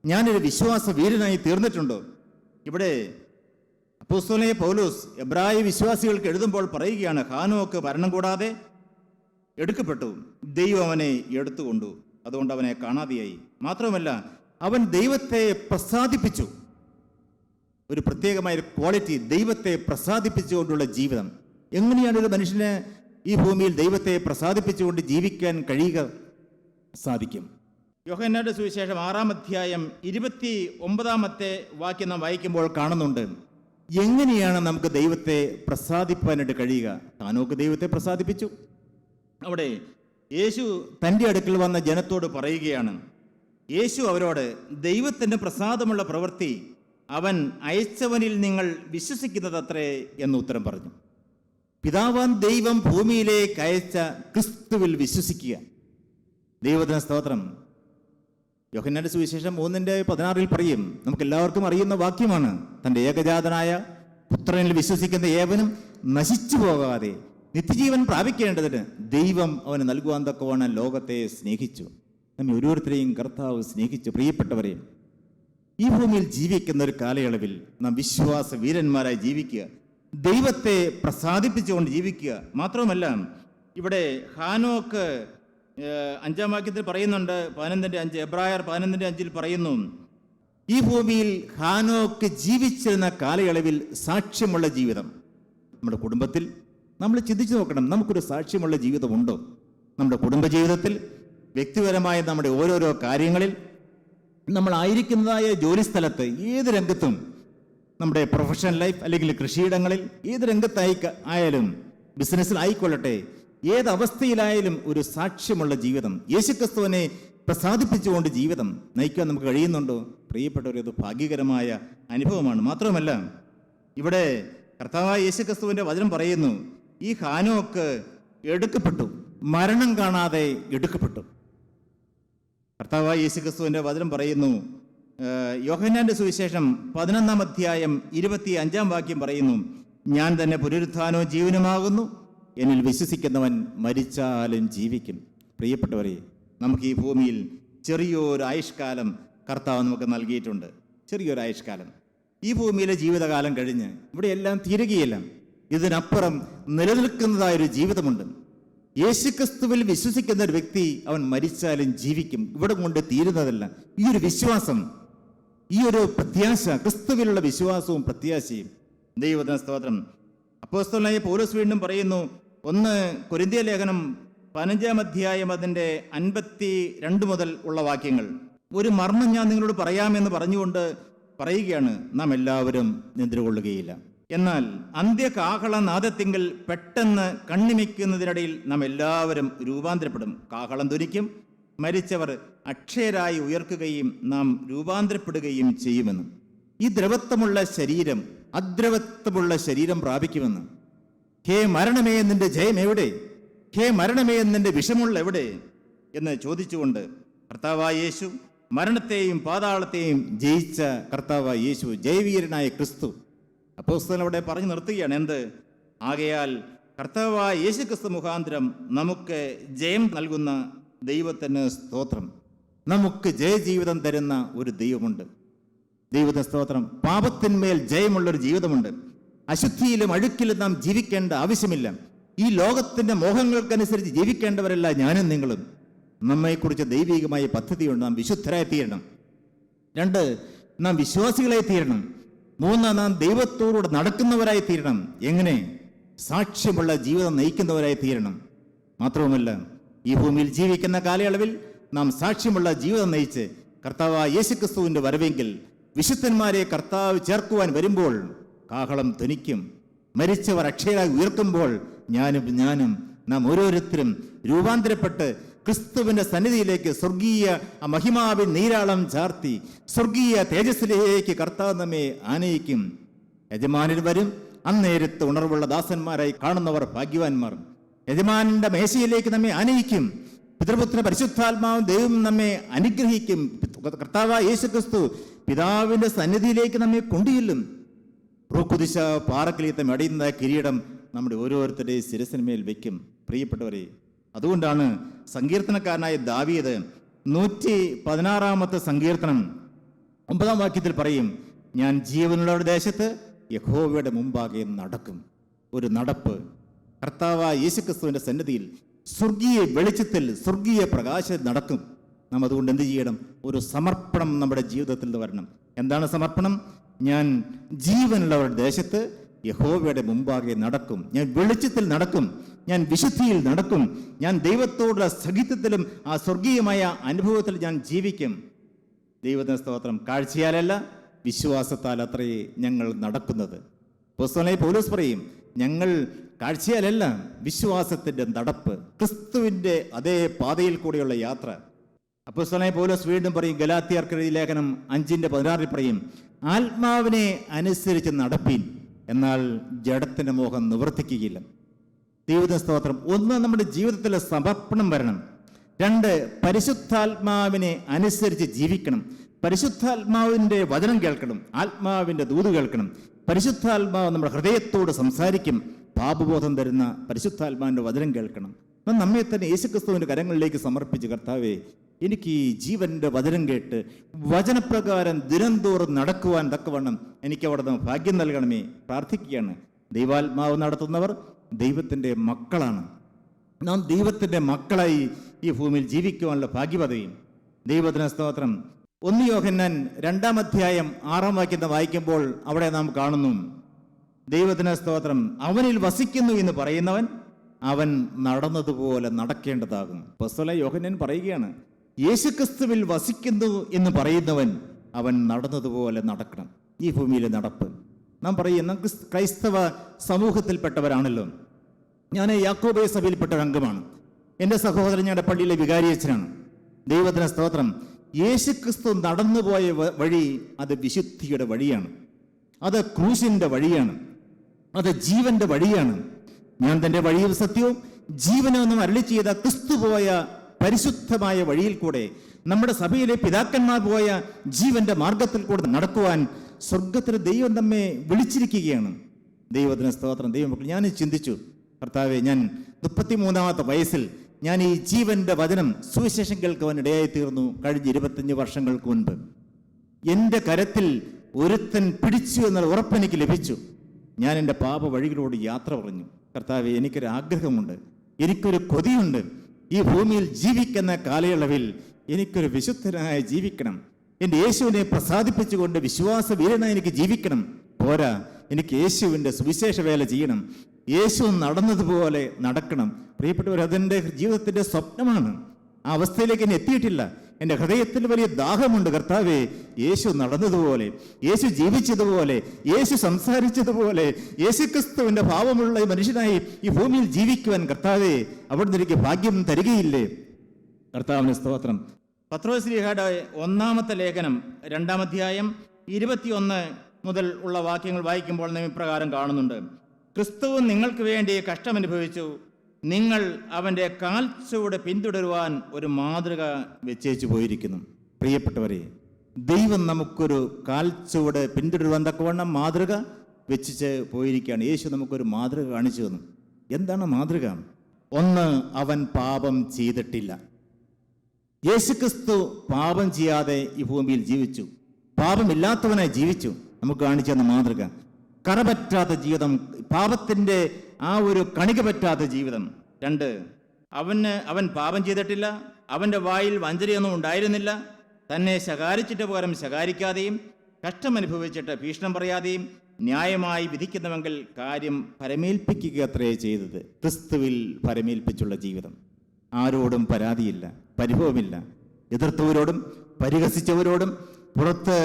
ഞാനൊരു വിശ്വാസ വീരനായി തീർന്നിട്ടുണ്ടോ? ഇവിടെ അപ്പോസ്തലനായ പൗലോസ് എബ്രായ വിശ്വാസികൾക്ക് എഴുതുമ്പോൾ പറയുകയാണ്, ഹാനോക്ക് മരണം കൂടാതെ എടുക്കപ്പെട്ടു, ദൈവം അവനെ എടുത്തുകൊണ്ടു, അതുകൊണ്ട് അവനെ കാണാതെയായി. മാത്രമല്ല അവൻ ദൈവത്തെ പ്രസാദിപ്പിച്ചു. ഒരു പ്രത്യേകമായ ഒരു ക്വാളിറ്റി, ദൈവത്തെ പ്രസാദിപ്പിച്ചുകൊണ്ടുള്ള ജീവിതം. എങ്ങനെയാണ് ഒരു മനുഷ്യന് ഈ ഭൂമിയിൽ ദൈവത്തെ പ്രസാദിപ്പിച്ചുകൊണ്ട് ജീവിക്കാൻ കഴിയുക? സാധിക്കും. യോഹന്നാന്റെ സുവിശേഷം 6-ാം അധ്യായം 29-ാമത്തെ വാക്യം നാം വായിക്കുമ്പോൾ കാണുന്നുണ്ട്, എങ്ങനെയാണ് നമുക്ക് ദൈവത്തെ പ്രസാദിപ്പാനായിട്ട് കഴിയുക? ഹാനോക്ക് ദൈവത്തെ പ്രസാദിപ്പിച്ചു. അവിടെ യേശു തൻ്റെ അടുക്കൽ വന്ന ജനത്തോട് പറയുകയാണ്, യേശു അവരോട്, ദൈവത്തിൻ്റെ പ്രസാദമുള്ള പ്രവൃത്തി അവൻ അയച്ചവനിൽ നിങ്ങൾ വിശ്വസിക്കുന്നതത്രേ എന്ന് ഉത്തരം പറഞ്ഞു. പിതാവാൻ ദൈവം ഭൂമിയിലേക്ക് അയച്ച ക്രിസ്തുവിൽ വിശ്വസിക്കുക. ദൈവത്തിന് സ്തോത്രം. യോഹന്നാന്റെ സുവിശേഷം 3:16 പറയും, നമുക്ക് എല്ലാവർക്കും അറിയുന്ന വാക്യമാണ്, തൻ്റെ ഏകജാതനായ പുത്രനിൽ വിശ്വസിക്കുന്ന ഏവനും നശിച്ചു പോകാതെ നിത്യജീവൻ പ്രാപിക്കേണ്ടതിന് ദൈവം അവന് നൽകുവാൻ തക്കവണ്ണം ലോകത്തെ സ്നേഹിച്ചു. നമ്മെ ഓരോരുത്തരെയും കർത്താവ് സ്നേഹിച്ചു. പ്രിയപ്പെട്ടവരെയും, ഈ ഭൂമിയിൽ ജീവിക്കുന്ന ഒരു കാലയളവിൽ നാം വിശ്വാസ വീരന്മാരായി ജീവിക്കുക, ദൈവത്തെ പ്രസാദിപ്പിച്ചുകൊണ്ട് ജീവിക്കുക. മാത്രവുമല്ല ഇവിടെ ഹാനോക്ക് 5-ാം വാക്യത്തിൽ പറയുന്നുണ്ട്, 11:5, എബ്രായർ 11:5 പറയുന്നു, ഈ ഭൂമിയിൽ ഹാനോക്ക് ജീവിച്ചിരുന്ന കാലയളവിൽ സാക്ഷ്യമുള്ള ജീവിതം. നമ്മുടെ കുടുംബത്തിൽ നമ്മൾ ചിന്തിച്ചു നോക്കണം, നമുക്കൊരു സാക്ഷ്യമുള്ള ജീവിതമുണ്ടോ? നമ്മുടെ കുടുംബജീവിതത്തിൽ, വ്യക്തിപരമായ നമ്മുടെ ഓരോരോ കാര്യങ്ങളിൽ, നമ്മളായിരിക്കുന്നതായ ജോലിസ്ഥലത്ത്, ഏത് രംഗത്തും, നമ്മുടെ പ്രൊഫഷണൽ ലൈഫ് അല്ലെങ്കിൽ കൃഷിയിടങ്ങളിൽ, ഏത് രംഗത്തായി ആയാലും, ബിസിനസ്സിൽ ആയിക്കൊള്ളട്ടെ, ഏത് അവസ്ഥയിലായാലും ഒരു സാക്ഷ്യമുള്ള ജീവിതം, യേശുക്രിസ്തുവിനെ പ്രസാദിപ്പിച്ചുകൊണ്ട് ജീവിതം നയിക്കാൻ നമുക്ക് കഴിയുന്നുണ്ടോ? പ്രിയപ്പെട്ടവർ, ഇത് ഭാഗ്യകരമായ അനുഭവമാണ്. മാത്രമല്ല ഇവിടെ കർത്താവായ യേശുക്രിസ്തുവിൻ്റെ വചനം പറയുന്നു, ഈ ഹാനോക്ക് എടുക്കപ്പെട്ടു, മരണം കാണാതെ എടുക്കപ്പെട്ടു. കർത്താവായ യേശുക്രിസ്തുവിൻ്റെ വചനം പറയുന്നു, യോഹന്നാന്റെ സുവിശേഷം 11-ാം അധ്യായം 25-ാം വാക്യം പറയുന്നു, ഞാൻ തന്നെ പുനരുത്ഥാനവും ജീവനുമാകുന്നു, എന്നിൽ വിശ്വസിക്കുന്നവൻ മരിച്ചാലും ജീവിക്കും. പ്രിയപ്പെട്ടവരെ, നമുക്ക് ഈ ഭൂമിയിൽ ചെറിയൊരു ആയുഷ്കാലം കർത്താവ് നമുക്ക് നൽകിയിട്ടുണ്ട്. ചെറിയൊരു ആയുഷ്കാലം. ഈ ഭൂമിയിലെ ജീവിതകാലം കഴിഞ്ഞ് ഇവിടെയെല്ലാം തീരുകയില്ല. ഇതിനപ്പുറം നിലനിൽക്കുന്നതായൊരു ജീവിതമുണ്ട്. യേശുക്രിസ്തുവിൽ വിശ്വസിക്കുന്ന ഒരു വ്യക്തി, അവൻ മരിച്ചാലും ജീവിക്കും. ഇവിടെ കൊണ്ട് തീരുന്നതല്ല. ഈ ഒരു വിശ്വാസം, ഈ ഒരു പ്രത്യാശ, ക്രിസ്തുവിലുള്ള വിശ്വാസവും പ്രത്യാശയും. ദൈവത്തിന് സ്തോത്രം. അപ്പോസ്തലനായ പൗലോസ് വീണ്ടും പറയുന്നു, 1 കൊരിന്ത്യ ലേഖനം 15-ാം അധ്യായം അതിൻ്റെ 52 മുതൽ ഉള്ള വാക്യങ്ങൾ, ഒരു മർമ്മം ഞാൻ നിങ്ങളോട് പറയാമെന്ന് പറഞ്ഞുകൊണ്ട് പറയുകയാണ്, നാം എല്ലാവരും നിദ്രകൊള്ളുകയില്ല, എന്നാൽ അന്ത്യകാഹള നാദത്തിങ്കൽ പെട്ടെന്ന് കണ്ണിമയ്ക്കുന്നതിനിടയിൽ നാം എല്ലാവരും രൂപാന്തരപ്പെടും. കാഹളം ധ്വനിക്കും, മരിച്ചവർ അക്ഷയരായി ഉയർക്കുകയും നാം രൂപാന്തരപ്പെടുകയും ചെയ്യുമെന്ന്. ഈ ദ്രവത്വമുള്ള ശരീരം അദ്രവത്വമുള്ള ശരീരം പ്രാപിക്കുമെന്ന്. ഹേ മരണമേ, നിന്റെ ജയം എവിടെ? ഹേ മരണമേ, നിന്റെ വിഷമുള്ള എവിടെ എന്ന് ചോദിച്ചുകൊണ്ട് കർത്താവായ യേശു, മരണത്തെയും പാതാളത്തെയും ജയിച്ച കർത്താവായ യേശു, ജയവീരനായ ക്രിസ്തു, അപ്പോസ്തലൻ അവിടെ പറഞ്ഞു നിർത്തുകയാണ്. എന്ത്? ആകയാൽ കർത്താവായ യേശു ക്രിസ്തു മുഖാന്തരം നമുക്ക് ജയം നൽകുന്ന ദൈവത്തിന് സ്തോത്രം. നമുക്ക് ജയജീവിതം തരുന്ന ഒരു ദൈവമുണ്ട്. ദൈവത്തിന് സ്തോത്രം. പാപത്തിന്മേൽ ജയമുള്ളൊരു ജീവിതമുണ്ട്. അശുദ്ധിയിലും അഴുക്കിലും നാം ജീവിക്കേണ്ട ആവശ്യമില്ല. ഈ ലോകത്തിൻ്റെ മോഹങ്ങൾക്കനുസരിച്ച് ജീവിക്കേണ്ടവരല്ല ഞാനും നിങ്ങളും. നമ്മെക്കുറിച്ച് ദൈവികമായ പദ്ധതിയുണ്ട്. നാം വിശുദ്ധരായി തീരണം. 2, നാം വിശ്വാസികളായി തീരണം. 3, നാം ദൈവത്തോടുകൂടെ നടക്കുന്നവരായി തീരണം. എങ്ങനെ? സാക്ഷ്യമുള്ള ജീവിതം നയിക്കുന്നവരായി തീരണം. മാത്രവുമല്ല, ഈ ഭൂമിയിൽ ജീവിക്കുന്ന കാലയളവിൽ നാം സാക്ഷ്യമുള്ള ജീവിതം നയിച്ച് കർത്താവായ യേശുക്രിസ്തുവിൻ്റെ വരവെങ്കിൽ വിശുദ്ധന്മാരെ കർത്താവ് ചേർക്കുവാൻ വരുമ്പോൾ കാഹളം ധ്വനിക്കും. മരിച്ചവർ അക്ഷയരായി ഉയർക്കുമ്പോൾ ഞാനും നാം ഓരോരുത്തരും രൂപാന്തരപ്പെട്ട് ക്രിസ്തുവിന്റെ സന്നിധിയിലേക്ക് സ്വർഗീയ മഹിമാവിൻ നീരാളം ചാർത്തി സ്വർഗീയ തേജസ്സിലേക്ക് കർത്താവ് നമ്മെ ആനയിക്കും. യജമാനൻ വരും, അന്നേരത്ത് ഉണർവുള്ള ദാസന്മാരായി കാണുന്നവർ ഭാഗ്യവാന്മാർ. യജമാനന്റെ മേശയിലേക്ക് നമ്മെ ആനയിക്കും. പിതൃപുത്ര പരിശുദ്ധാത്മാവും ദൈവം നമ്മെ അനുഗ്രഹിക്കും. കർത്താവായ യേശുക്രിസ്തു പിതാവിന്റെ സന്നിധിയിലേക്ക് നമ്മെ കൊണ്ടുചെല്ലും. റൂക്കുദിശ പാറക്കിലീത്തം അടിയുന്ന കിരീടം നമ്മുടെ ഓരോരുത്തരുടെയും ശിരസിന്മേൽ വയ്ക്കും. പ്രിയപ്പെട്ടവരെ, അതുകൊണ്ടാണ് സങ്കീർത്തനക്കാരനായ ദാവീദ് 116 സങ്കീർത്തനം 9 വാക്യത്തിൽ പറയും, ഞാൻ ജീവനുള്ളവരുടെ ദേശത്ത് യഹോവയുടെ മുമ്പാകെ നടക്കും. ഒരു നടപ്പ് കർത്താവായ യേശുക്രിസ്തുവിന്റെ സന്നിധിയിൽ സ്വർഗീയ വെളിച്ചത്തിൽ സ്വർഗീയ പ്രകാശത്തിൽ നടക്കും. നാം അതുകൊണ്ട് എന്ത് ചെയ്യണം? ഒരു സമർപ്പണം നമ്മുടെ ജീവിതത്തിൽ നിന്ന് വരണം. എന്താണ് സമർപ്പണം? ഞാൻ ജീവനുള്ളവരുടെ ദേശത്ത് യഹോവയുടെ മുമ്പാകെ നടക്കും. ഞാൻ വെളിച്ചത്തിൽ നടക്കും. ഞാൻ വിശുദ്ധിയിൽ നടക്കും. ഞാൻ ദൈവത്തോടുള്ള സഹിത്വത്തിലും ആ സ്വർഗീയമായ അനുഭവത്തിൽ ഞാൻ ജീവിക്കും. ദൈവത്തിന് സ്തോത്രം. കാഴ്ചയാലല്ല, വിശ്വാസത്താൽ അത്രയേ ഞങ്ങൾ നടക്കുന്നത്. അപ്പോസ്തലനായ പൗലോസ് പറയും, ഞങ്ങൾ കാഴ്ചയാലല്ല, വിശ്വാസത്തിന്റെ നടപ്പ്, ക്രിസ്തുവിന്റെ അതേ പാതയിൽ കൂടെയുള്ള യാത്ര. അപ്പോസ്തലനായ പൗലോസ് വീണ്ടും പറയും, ഗലാത്യർക്ക് എഴുതിയ ലേഖനം 5:16 പറയും, ആത്മാവിനെ അനുസരിച്ച് നടപ്പീൻ, എന്നാൽ ജഡത്തിന്റെ മോഹം നിവർത്തിക്കുകയില്ല. ദൈവത്തിന്റെ സ്തോത്രം. ഒന്ന്, നമ്മുടെ ജീവിതത്തിലെ സമർപ്പണം വരണം. 2, പരിശുദ്ധാത്മാവിനെ അനുസരിച്ച് ജീവിക്കണം. പരിശുദ്ധാത്മാവിന്റെ വചനം കേൾക്കണം. ആത്മാവിന്റെ ദൂത് കേൾക്കണം. പരിശുദ്ധാത്മാവ് നമ്മുടെ ഹൃദയത്തോട് സംസാരിക്കും. പാപബോധം തരുന്ന പരിശുദ്ധാത്മാവിന്റെ വചനം കേൾക്കണം. നമ്മെ തന്നെ യേശുക്രിസ്തുവിന്റെ കരങ്ങളിലേക്ക് സമർപ്പിച്ച്, കർത്താവേ, എനിക്ക് ഈ ജീവന്റെ വചനം കേട്ട് വചനപ്രകാരം ദിനംതോറും നടക്കുവാൻ തക്കവണ്ണം എനിക്ക് അവിടുന്ന് ഭാഗ്യം നൽകണമേ പ്രാർത്ഥിക്കുകയാണ്. ദൈവാത്മാവ് നടത്തുന്നവർ ദൈവത്തിൻ്റെ മക്കളാണ്. നാം ദൈവത്തിൻ്റെ മക്കളായി ഈ ഭൂമിയിൽ ജീവിക്കുവാനുള്ള ഭാഗ്യപദവിയും. ദൈവത്തിന് സ്തോത്രം. 1 യോഹന്നാൻ 2 അധ്യായം 6 വാക്യം വായിക്കുമ്പോൾ അവിടെ നാം കാണുന്നു, ദൈവത്തിന് സ്തോത്രം, അവനിൽ വസിക്കുന്നു എന്ന് പറയുന്നവൻ അവൻ നടന്നതുപോലെ നടക്കേണ്ടതാകും. അപ്പോസ്തലനായ യോഹന്നാൻ പറയുകയാണ്, യേശുക്രിസ്തുവിൽ വസിക്കുന്നു എന്ന് പറയുന്നവൻ അവൻ നടന്നതുപോലെ നടക്കണം. ഈ ഭൂമിയിലെ നടപ്പ് നാം പറയുന്ന ക്രൈസ്തവ സമൂഹത്തിൽപ്പെട്ടവരാണല്ലോ. ഞാൻ യാക്കോബായ സഭയിൽപ്പെട്ട ഒരു അംഗമാണ്. എൻ്റെ സഹോദരൻ ഞങ്ങളുടെ പള്ളിയിലെ വികാരിയച്ഛനാണ്. ദൈവത്തിന് സ്തോത്രം. യേശുക്രിസ്തു നടന്നുപോയ വഴി അത് വിശുദ്ധിയുടെ വഴിയാണ്. അത് ക്രൂശിൻ്റെ വഴിയാണ്. അത് ജീവന്റെ വഴിയാണ്. ഞാൻ തൻ്റെ വഴിയും സത്യവും ജീവനെന്നും അരുളി ചെയ്ത ക്രിസ്തു പോയ പരിശുദ്ധമായ വഴിയിൽ കൂടെ, നമ്മുടെ സഭയിലെ പിതാക്കന്മാർ പോയ ജീവന്റെ മാർഗത്തിൽ കൂടെ നടക്കുവാൻ സ്വർഗത്തിന് ദൈവം നമ്മെ വിളിച്ചിരിക്കുകയാണ്. ദൈവത്തിന് സ്തോത്രം. ദൈവമക്കൾ, ഞാൻ ചിന്തിച്ചു, കർത്താവെ, ഞാൻ 33-ാമത്തെ വയസ്സിൽ ഞാൻ ഈ ജീവന്റെ വചനം സുവിശേഷം കേൾക്കുവാൻ ഇടയായി തീർന്നു. കഴിഞ്ഞ 25 വർഷങ്ങൾക്ക് മുൻപ് എൻ്റെ കരത്തിൽ ഒരുത്തൻ പിടിച്ചു എന്നുള്ള ഉറപ്പെനിക്ക് ലഭിച്ചു. ഞാൻ എൻ്റെ പാപ വഴികളോട് യാത്ര പറഞ്ഞു. കർത്താവെ, എനിക്കൊരു ആഗ്രഹമുണ്ട്, എനിക്കൊരു കൊതിയുണ്ട്. ഈ ഭൂമിയിൽ ജീവിക്കുന്ന കാലയളവിൽ എനിക്കൊരു വിശുദ്ധനായി ജീവിക്കണം. എൻ്റെ യേശുവിനെ പ്രസാദിപ്പിച്ചുകൊണ്ട് വിശ്വാസവീരനായി എനിക്ക് ജീവിക്കണം. പോരാ, എനിക്ക് യേശുവിൻ്റെ സുവിശേഷ വേല ചെയ്യണം. യേശു നടന്നതുപോലെ നടക്കണം. പ്രിയപ്പെട്ടവർ, അതെൻ്റെ ജീവിതത്തിൻ്റെ സ്വപ്നമാണ്. ആ അവസ്ഥയിലേക്ക് എന്നെ എത്തിയിട്ടില്ല. എൻ്റെ ഹൃദയത്തിൽ വലിയ ദാഹമുണ്ട്. കർത്താവേ, യേശു നടന്നതുപോലെ, യേശു ജീവിച്ചതുപോലെ, യേശു സംസാരിച്ചതുപോലെ, യേശുക്രിസ്തുവിൻ്റെ ഭാവമുള്ള മനുഷ്യനായി ഈ ഭൂമിയിൽ ജീവിക്കുവാൻ കർത്താവേ അവിടുന്ന് എനിക്ക് ഭാഗ്യം തരികയില്ലേ? കർത്താവിന് സ്തോത്രം. പത്രോസ്ലീഹയുടെ 1-ാമത്തെ ലേഖനം 2-ാം അധ്യായം 21 മുതൽ ഉള്ള വാക്യങ്ങൾ വായിക്കുമ്പോൾ നാം ഇപ്രകാരം കാണുന്നുണ്ട്, ക്രിസ്തു നിങ്ങൾക്ക് വേണ്ടി കഷ്ടമനുഭവിച്ചു, നിങ്ങൾ അവൻ്റെ കാൽച്ചുവട് പിന്തുടരുവാൻ ഒരു മാതൃക വെച്ചേച്ചു പോയിരിക്കുന്നു. പ്രിയപ്പെട്ടവരെ, ദൈവം നമുക്കൊരു കാൽച്ചുവട് പിന്തുടരുവാൻ തക്കവണ്ണം മാതൃക വെച്ച് പോയിരിക്കുകയാണ്. യേശു നമുക്കൊരു മാതൃക കാണിച്ചു തന്നു. എന്താണ് മാതൃക? 1, അവൻ പാപം ചെയ്തിട്ടില്ല. യേശുക്രിസ്തു പാപം ചെയ്യാതെ ഈ ഭൂമിയിൽ ജീവിച്ചു. പാപമില്ലാത്തവനായി ജീവിച്ചു. നമുക്ക് കാണിച്ചു തന്ന മാതൃക കറപറ്റാത്ത ജീവിതം, പാപത്തിൻ്റെ ആ ഒരു കണിക പറ്റാത്ത ജീവിതം. 2, അവൻ പാപം ചെയ്തിട്ടില്ല. അവൻ്റെ വായിൽ വഞ്ചനയൊന്നും ഉണ്ടായിരുന്നില്ല. തന്നെ ശകാരിച്ചിട്ട് പകരം ശകാരിക്കാതെയും കഷ്ടമനുഭവിച്ചിട്ട് ഭീഷണം പറയാതെയും ന്യായമായി വിധിക്കുന്നവെങ്കിൽ കാര്യം പരമേൽപ്പിക്കുക അത്രേ ചെയ്തത്. ക്രിസ്തുവിൽ പരമേൽപ്പിച്ചുള്ള ജീവിതം. ആരോടും പരാതിയില്ല, പരിഭവമില്ല. എതിർത്തവരോടും പരിഹസിച്ചവരോടും പുറത്ത്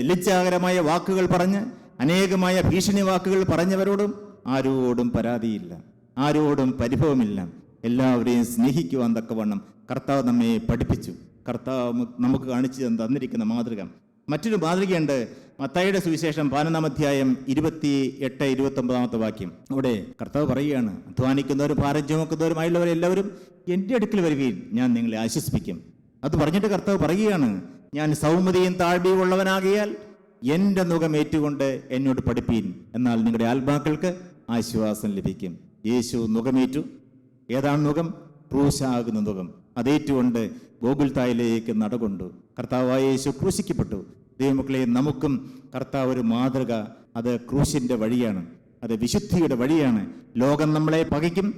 ലജ്ജാകരമായ വാക്കുകൾ പറഞ്ഞ് അനേകമായ ഭീഷണി വാക്കുകൾ പറഞ്ഞവരോടും ആരോടും പരാതിയില്ല, ആരോടും പരിഭവമില്ല. എല്ലാവരെയും സ്നേഹിക്കുവാൻ തക്കവണ്ണം കർത്താവ് നമ്മെ പഠിപ്പിച്ചു. കർത്താവ് നമുക്ക് കാണിച്ചു തന്നിരിക്കുന്ന മാതൃക. മറ്റൊരു മാതൃകയുണ്ട്. മത്തായിയുടെ സുവിശേഷം 11-ാം അധ്യായം 28-29 വാക്യം. അവിടെ കർത്താവ് പറയുകയാണ്, അധ്വാനിക്കുന്നവരും ഭാരം ചുമക്കുന്നവരുമായുള്ളവരെ എല്ലാവരും എൻ്റെ അടുക്കൽ വരുവീൻ, ഞാൻ നിങ്ങളെ ആശ്വസിപ്പിക്കും. അത് പറഞ്ഞിട്ട് കർത്താവ് പറയുകയാണ്, ഞാൻ സൗമ്യതയും താഴ്മയും ഉള്ളവനാകിയാൽ എൻ്റെ നുകം ഏറ്റുകൊണ്ട് എന്നോട് പഠിപ്പീൻ, എന്നാൽ നിങ്ങളുടെ ആത്മാക്കൾക്ക് ആശ്വാസം ലഭിക്കും. യേശു നുകമേറ്റു. ഏതാണ് നുകം? ക്രൂശാകുന്ന നുകം. അതേറ്റുകൊണ്ട് ഗോകുൽത്തായിലേക്ക് നടകൊണ്ടു. കർത്താവായ യേശു ക്രൂശിക്കപ്പെട്ടു. ദൈവമക്കളെ, നമുക്കും കർത്താവ് ഒരു മാതൃക. അത് ക്രൂശിൻ്റെ വഴിയാണ്, അത് വിശുദ്ധിയുടെ വഴിയാണ്. ലോകം നമ്മളെ പകയ്ക്കും,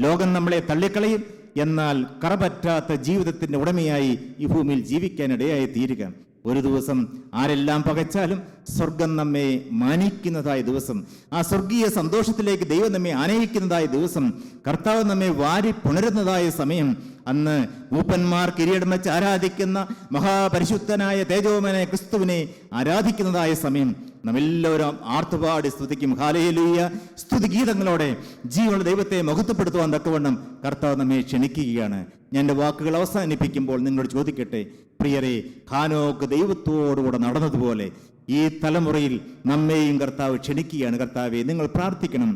ലോകം നമ്മളെ തള്ളിക്കളയും. എന്നാൽ കറപറ്റാത്ത ജീവിതത്തിൻ്റെ ഉടമയായി ഈ ഭൂമിയിൽ ജീവിക്കാനിടയായി തീരുക. ഒരു ദിവസം ആരെല്ലാം പകച്ചാലും സ്വർഗം നമ്മെ മാനിക്കുന്നതായ ദിവസം, ആ സ്വർഗീയ സന്തോഷത്തിലേക്ക് ദൈവം നമ്മെ ആനയിക്കുന്നതായ ദിവസം, കർത്താവ് നമ്മെ വാരി പുണരുന്നതായ സമയം, അന്ന് മൂപ്പന്മാർ കിരീടം വെച്ച് ആരാധിക്കുന്ന മഹാപരിശുദ്ധനായ തേജോമനായ ക്രിസ്തുവിനെ ആരാധിക്കുന്നതായ സമയം നമ്മെല്ലാവരും ആർത്തുപാടി സ്തുതിക്കും. ഹല്ലേലൂയ. സ്തുതിഗീതങ്ങളോടെ ജീവനുള്ള ദൈവത്തെ മഹത്വപ്പെടുത്തുവാൻ തക്കവണ്ണം കർത്താവ് നമ്മെ ക്ഷണിക്കുകയാണ്. ഞാൻ എൻ്റെ വാക്കുകൾ അവസാനിപ്പിക്കുമ്പോൾ നിങ്ങളോട് ചോദിക്കട്ടെ, പ്രിയരെ, ഹാനോക്ക് ദൈവത്തോടുകൂടെ നടന്നതുപോലെ ഈ തലമുറയിൽ നമ്മെയും കർത്താവ് ക്ഷണിക്കുകയാണ്. കർത്താവെ, നിങ്ങൾ പ്രാർത്ഥിക്കണം,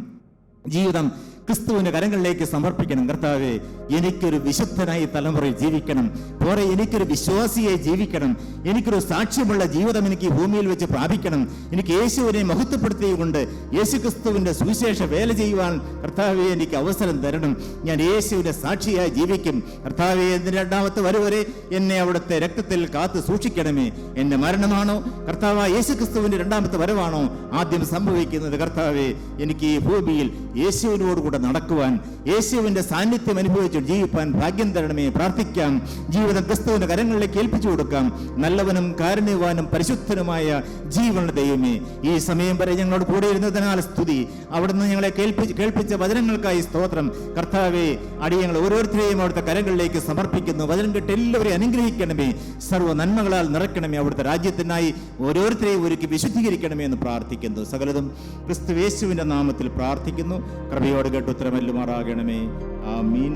ജീവിതം ക്രിസ്തുവിൻ്റെ കരങ്ങളിലേക്ക് സമർപ്പിക്കണം. കർത്താവെ, എനിക്കൊരു വിശുദ്ധനായി തലമുറയിൽ ജീവിക്കണം. പോരെ, എനിക്കൊരു വിശ്വാസിയായി ജീവിക്കണം. എനിക്കൊരു സാക്ഷ്യമുള്ള ജീവിതം എനിക്ക് ഈ ഭൂമിയിൽ വെച്ച് പ്രാപിക്കണം. എനിക്ക് യേശുവിനെ മഹത്വപ്പെടുത്തിയുകൊണ്ട് യേശു ക്രിസ്തുവിൻ്റെ സുവിശേഷ വേല ചെയ്യുവാൻ കർത്താവെ എനിക്ക് അവസരം തരണം. ഞാൻ യേശുവിൻ്റെ സാക്ഷിയായി ജീവിക്കും. കർത്താവെ, എൻ്റെ രണ്ടാമത്തെ വരവരെ എന്നെ അവിടുത്തെ രക്തത്തിൽ കാത്തു സൂക്ഷിക്കണമേ. എൻ്റെ മരണമാണോ കർത്താവ് യേശു ക്രിസ്തുവിൻ്റെ രണ്ടാമത്തെ വരവാണോ ആദ്യം സംഭവിക്കുന്നത്? കർത്താവെ, എനിക്ക് ഈ ഭൂമിയിൽ യേശുവിനോടുകൂടെ നടക്കുവാൻ, യേശുവിൻ്റെ സാന്നിധ്യം അനുഭവിച്ച് ജീവിപ്പാൻ ഭാഗ്യം തരണമേ. പ്രാർത്ഥിക്കാം. ജീവിതം ക്രിസ്തുവിൻ്റെ കരങ്ങളിലേക്ക് ഏൽപ്പിച്ചു കൊടുക്കാം. നല്ലവനും കാരുണ്യവാനും പരിശുദ്ധനുമായ ജീവനുള്ള ദൈവമേ, ഈ സമയം വരെ ഞങ്ങളോട് കൂടെ ഇരുന്നതിനാൽ സ്തുതി. അവിടുന്ന് ഞങ്ങളെ കേൾപ്പിച്ച വചനങ്ങൾക്കായി സ്തോത്രം. കർത്താവെ, അടിയങ്ങൾ ഓരോരുത്തരെയും അവിടുത്തെ കരങ്ങളിലേക്ക് സമർപ്പിക്കുന്നു. വചനം കേട്ട് എല്ലാവരെയും അനുഗ്രഹിക്കണമേ. സർവ്വ നന്മകളാൽ നിറയ്ക്കണമേ. അവിടുത്തെ രാജ്യത്തിനായി ഓരോരുത്തരെയും ഒരുക്കി വിശുദ്ധീകരിക്കണമേ എന്ന് പ്രാർത്ഥിക്കുന്നു. സകലതും ക്രിസ്തു യേശുവിൻ്റെ നാമത്തിൽ പ്രാർത്ഥിക്കുന്നു. കൃപയോട് കേട്ട് ഉത്തരമല്ലുമാറാകണമേ. ആമീൻ.